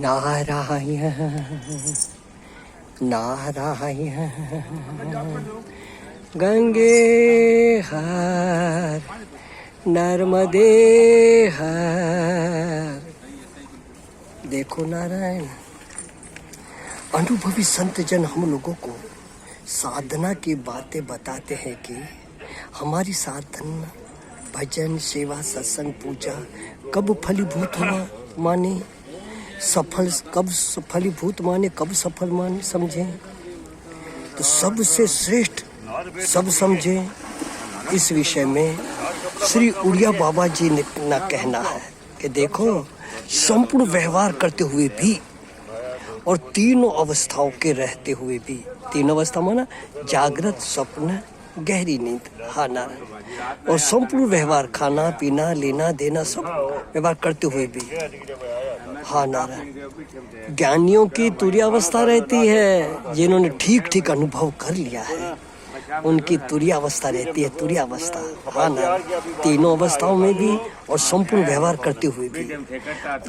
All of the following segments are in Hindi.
नारायण नारायण गंगे हर नर्मदे हर। देखो नारायण, अनुभवी संत जन हम लोगों को साधना की बातें बताते हैं कि हमारी साधना भजन सेवा सत्संग पूजा कब फलीभूत हुआ माने सफल, कब फलीभूत माने कब सफल माने समझें, तो सबसे श्रेष्ठ सब समझें। इस विषय में श्री उड़िया बाबा जी ने ना कहना है कि देखो, संपूर्ण व्यवहार करते हुए भी और तीनों अवस्थाओं के रहते हुए भी, तीनों अवस्था माना जागृत स्वप्न गहरी नींद, हाँ नारायण, और संपूर्ण व्यवहार खाना पीना लेना देना सब व्यवहार करते हुए भी, हाँ नारायण, ज्ञानियों की तुरीय अवस्था रहती है। जिन्होंने ठीक ठीक अनुभव कर लिया है उनकी तुरीय अवस्था रहती है, तुरीय अवस्था, हाँ नारायण, तीनों अवस्थाओं में भी और संपूर्ण व्यवहार करते हुए भी।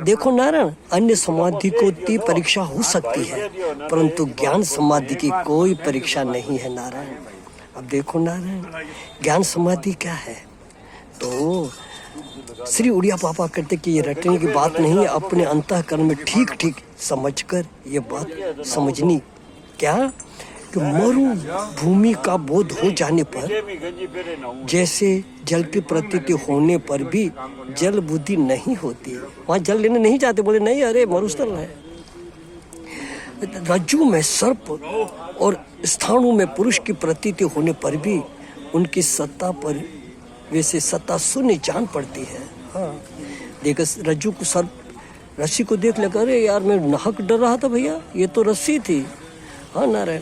देखो नारायण, अन्य समाधि को की परीक्षा हो सकती है परंतु ज्ञान समाधि की कोई परीक्षा नहीं है नारायण। अब देखो नारायण, ज्ञान समाधि क्या है, तो श्री उड़िया बाबा कहते कि ये रटने की बात नहीं है, अपने अंतःकरण में ठीक ठीक समझकर ये बात समझनी। क्या कि मरु भूमि का बोध हो जाने पर, जैसे जल की प्रतीति होने पर भी जल बुद्धि नहीं होती, वहाँ जल लेने नहीं जाते, बोले नहीं अरे मरुस्थल है। रज्जु में सर्प और स्थाणु में पुरुष की प्रतीति होने पर भी उनकी सत्ता पर वैसे सत्ता शून्य जान पड़ती है। हाँ देख, रज्जु को सर्प रस्सी को देख लगा, अरे यार मैं नाहक डर रहा था भैया, ये तो रस्सी थी, हाँ नारायण।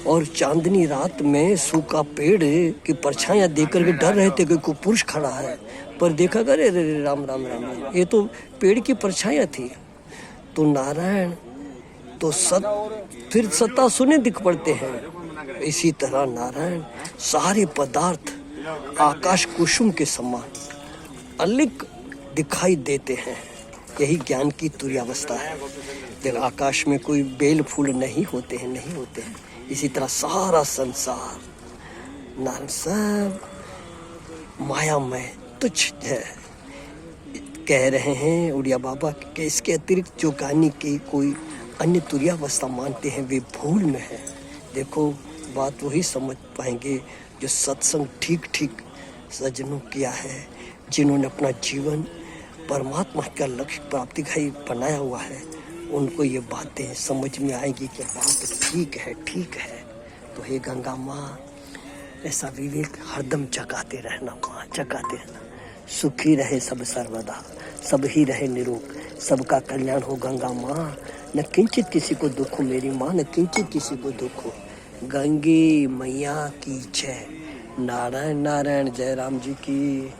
और चांदनी रात में सूखा पेड़ की परछाइयाँ देख कर के डर रहे थे कि कोई पुरुष खड़ा है, पर देखा करे अरे राम राम राम राम, ये तो पेड़ की परछाइयाँ थी। तो नारायण तो फिर सत्ता शून्य दिख पड़ते हैं। इसी तरह नारायण सारे पदार्थ आकाश कुसुम के समान अलिक दिखाई देते हैं, यही ज्ञान की तुरीय अवस्था है। फिर आकाश में कोई बेल फूल नहीं होते हैं, नहीं होते हैं। इसी तरह सारा संसार नारायण सब मायामय तुच्छ है। कह रहे हैं उड़िया बाबा कि इसके अतिरिक्त जो ज्ञानी की कोई अन्य तुरीय अवस्था मानते हैं वे भूल में है। देखो बात वही समझ पाएंगे जो सत्संग ठीक ठीक सज्जनों किया है, जिन्होंने अपना जीवन परमात्मा का लक्ष्य प्राप्ति का ही बनाया हुआ है, उनको ये बातें समझ में आएगी कि बात ठीक है, ठीक है। तो हे गंगा माँ, ऐसा विवेक हरदम जगाते रहना माँ, जगाते रहना। सुखी रहे सब सर्वदा, सब ही रहे निरोग, सबका कल्याण हो गंगा माँ। न किंचित किसी को दुख हो मेरी माँ, न किंचित किसी को दुख हो। गंगे मैया की जय। नारायण नारायण, जय राम जी की।